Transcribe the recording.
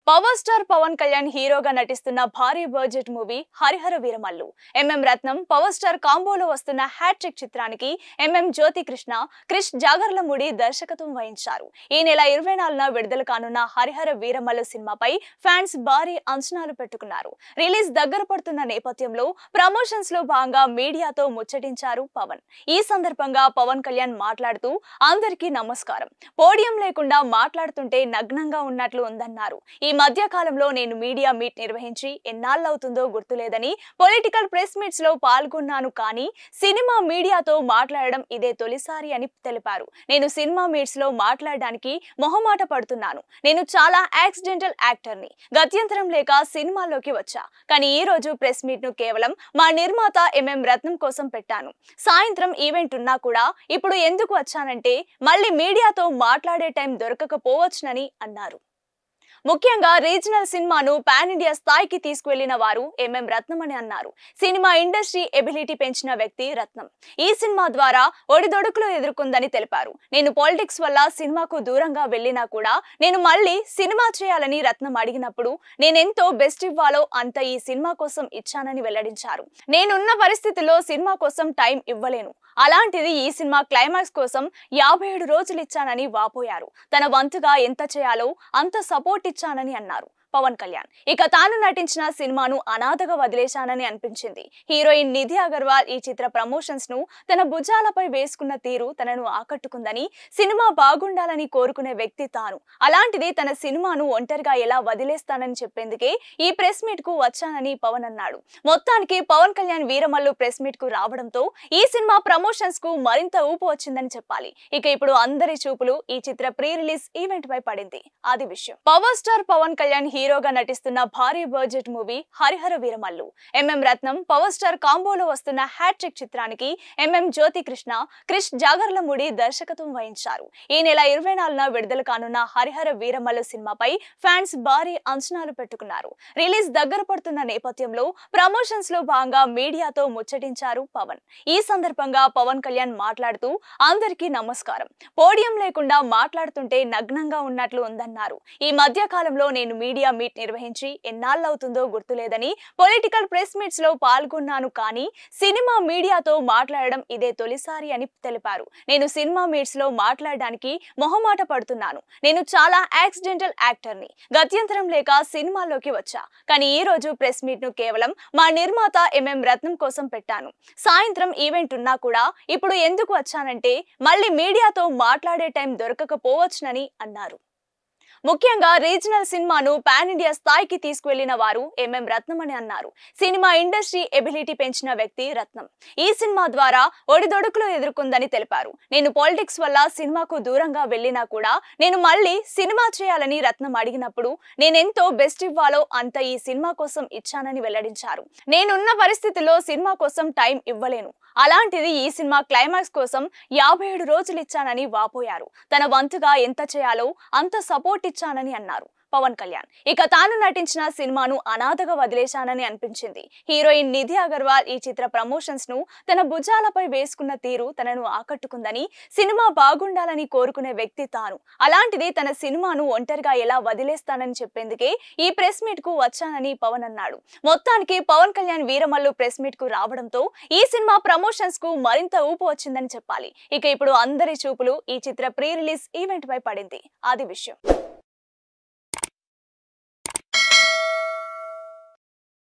Power star Pawan Kalyan హీరోగా నటిస్తున్న భారీ budget movie Harihara Veeramallu. MM Ratnam power star కాంబోలో వస్తున్న హ్యాట్రిక్ చిత్రానికి ఎంఎం జ్యోతి కృష్ణ, క్రిష్ జాగర్లమూడి దర్శకత్వం వహించారు. ఈ నెల 24న విడుదల కానున్న హరిహర వీరమల్లు సినిమాపై ఫ్యాన్స్ భారీ అంచనాలు పెట్టుకున్నారు. రిలీజ్ దగ్గర పడుతున్న నేపథ్యంలో ప్రమోషన్స్ లో భాగంగా మీడియాతో ముచ్చటించారు పవన్. ఈ సందర్భంగా పవన్ కళ్యాణ్ మాట్లాడుతూ, అందరికీ నమస్కారం. పోడియం లేకుండా మాట్లాడుతుంటే నగ్నంగా ఉన్నట్లు ఉందన్నారు. ఈ మధ్య కాలంలో నేను మీడియా మీట్ నిర్వహించి ఎన్నాళ్ళవుతుందో గుర్తులేదని, పొలిటికల్ ప్రెస్ మీట్స్ లో పాల్గొన్నాను, కానీ సినిమా మీడియాతో మాట్లాడడం ఇదే తొలిసారి అని తెలిపారు. నేను సినిమా మీట్స్ లో మాట్లాడడానికి మొహమాట పడుతున్నాను. నేను చాలా యాక్సిడెంటల్ యాక్టర్ని. గత్యంతరం లేక సినిమాల్లోకి వచ్చా. కానీ ఈ రోజు ప్రెస్ మీట్ ను కేవలం మా నిర్మాత ఎంఎం రత్నం కోసం పెట్టాను. సాయంత్రం ఈవెంట్ ఉన్నా కూడా ఇప్పుడు ఎందుకు వచ్చానంటే మళ్ళీ మీడియాతో మాట్లాడే టైం దొరకకపోవచ్చునని అన్నారు. ముఖ్యంగా రీజనల్ సినిమాను పాన్ ఇండియా స్థాయికి తీసుకువెళ్లిన వారు ఎంఎం రత్నం అని అన్నారు. సినిమా ఇండస్ట్రీ ఎబిలిటీ పెంచిన వ్యక్తి రత్నం. ఈ సినిమా ద్వారా ఒడిదొడుకులు ఎదుర్కొందని తెలిపారు. నేను పాలిటిక్స్ వల్ల సినిమాకు దూరంగా వెళ్లినా కూడా నేను మళ్ళీ సినిమా చేయాలని రత్నం అడిగినప్పుడు నేనెంతో బెస్ట్ ఇవ్వాలో అంత ఈ సినిమా కోసం ఇచ్చానని వెల్లడించారు. నేనున్న పరిస్థితుల్లో సినిమా కోసం టైం ఇవ్వలేను. అలాంటిది ఈ సినిమా క్లైమాక్స్ కోసం 57 రోజులు ఇచ్చానని వాపోయారు. తన వంతుగా ఎంత చేయాలో అంత సపోర్ట్ ఇచ్చానని అన్నారు పవన్ కళ్యాణ్. ఇక తాను నటించిన సినిమాను అనాథగా వదిలేశానని అనిపించింది. హీరోయిన్ నిధి అగర్వాల్ ఈ చిత్ర ప్రమోషన్స్ ను తన భుజాలపై వేసుకున్న తీరు తనను ఆకట్టుకుందని, సినిమా బాగుండాలని కోరుకునే వ్యక్తి తాను. అలాంటిది తన సినిమాను ఒంటరిగా ఎలా వదిలేస్తానని చెప్పేందుకే ఈ ప్రెస్ మీట్ కు వచ్చానని పవన్ అన్నాడు. మొత్తానికి పవన్ కళ్యాణ్ వీరమల్లు ప్రెస్ మీట్ కు రావడంతో ఈ సినిమా ప్రమోషన్స్ కు మరింత ఊపు వచ్చిందని చెప్పాలి. ఇక ఇప్పుడు అందరి చూపులు ఈ చిత్ర ప్రీ రిలీజ్ ఈవెంట్ పై పడింది. అది విషయం. పవర్ స్టార్ పవన్ కళ్యాణ్ హీరోగా నటిస్తున్న భారీ budget movie Harihara Veeramallu. MM Ratnam power star కాంబోలో వస్తున్న హ్యాట్రిక్ చిత్రానికి ఎంఎం జ్యోతి కృష్ణ, క్రిష్ జాగర్లమూడి దర్శకత్వం వహించారు. ఈ నెల 24న విడుదల కానున్న హరిహర వీరమల్లు సినిమాపై ఫ్యాన్స్ భారీ అంచనాలు పెట్టుకున్నారు. రిలీజ్ దగ్గర పడుతున్న నేపథ్యంలో ప్రమోషన్స్ లో భాగంగా మీడియాతో ముచ్చటించారు పవన్. ఈ సందర్భంగా పవన్ కళ్యాణ్ మాట్లాడుతూ, అందరికీ నమస్కారం. పోడియం లేకుండా మాట్లాడుతుంటే నగ్నంగా ఉన్నట్లు ఉందన్నారు. ఈ మధ్య కాలంలో నేను మీడియా మీట్ నిర్వహించి ఎన్నాళ్ళవుతుందో గుర్తులేదని, పొలిటికల్ ప్రెస్ మీట్స్ లో పాల్గొన్నాను, కానీ సినిమా మీడియాతో మాట్లాడడం ఇదే తొలిసారి అని తెలిపారు. నేను సినిమా మీట్స్ లో మాట్లాడడానికి మొహమాట పడుతున్నాను. నేను చాలా యాక్సిడెంటల్ యాక్టర్ని. గత్యంతరం లేక సినిమాల్లోకి వచ్చా. కానీ ఈ రోజు ప్రెస్ మీట్ ను కేవలం మా నిర్మాత ఎంఎం రత్నం కోసం పెట్టాను. సాయంత్రం ఈవెంట్ ఉన్నా కూడా ఇప్పుడు ఎందుకు వచ్చానంటే మళ్ళీ మీడియాతో మాట్లాడే టైం దొరకకపోవచ్చునని అన్నారు. ముఖ్యంగా రీజనల్ సినిమాను పాన్ ఇండియా స్థాయికి తీసుకువెళ్లిన వారు ఎంఎం రత్నం అని అన్నారు. సినిమా ఇండస్ట్రీ ఎబిలిటీ పెంచిన వ్యక్తి రత్నం. ఈ సినిమా ద్వారా ఒడిదొడుకులు ఎదుర్కొందని తెలిపారు. నేను పాలిటిక్స్ వల్ల సినిమాకు దూరంగా వెళ్లినా కూడా నేను మళ్ళీ సినిమా చేయాలని రత్నం అడిగినప్పుడు నేనెంతో బెస్ట్ ఇవ్వాలో అంత ఈ సినిమా కోసం ఇచ్చానని వెల్లడించారు. నేనున్న పరిస్థితుల్లో సినిమా కోసం టైం ఇవ్వలేను. అలాంటిది ఈ సినిమా క్లైమాక్స్ కోసం 57 రోజులు ఇచ్చానని వాపోయారు. తన వంతుగా ఎంత చేయాలో అంత సపోర్ట్ ఇచ్చానని అన్నారు పవన్ కళ్యాణ్. ఇక తాను నటించిన సినిమాను అనాథగా వదిలేశానని అనిపించింది. హీరోయిన్ నిధి అగర్వాల్ ఈ చిత్ర ప్రమోషన్స్ ను తన భుజాలపై వేసుకున్న తీరు తనను ఆకట్టుకుందని, సినిమా బాగుండాలని కోరుకునే వ్యక్తి తాను. అలాంటిది తన సినిమాను ఒంటరిగా ఎలా వదిలేస్తానని చెప్పేందుకే ఈ ప్రెస్ మీట్ కు వచ్చానని పవన్ అన్నాడు. మొత్తానికి పవన్ కళ్యాణ్ వీరమల్లు ప్రెస్ మీట్ కు రావడంతో ఈ సినిమా ప్రమోషన్స్ కు మరింత ఊపు వచ్చిందని చెప్పాలి. ఇక ఇప్పుడు అందరి చూపులు ఈ చిత్ర ప్రీ రిలీజ్ ఈవెంట్ పై పడింది. అది విషయం.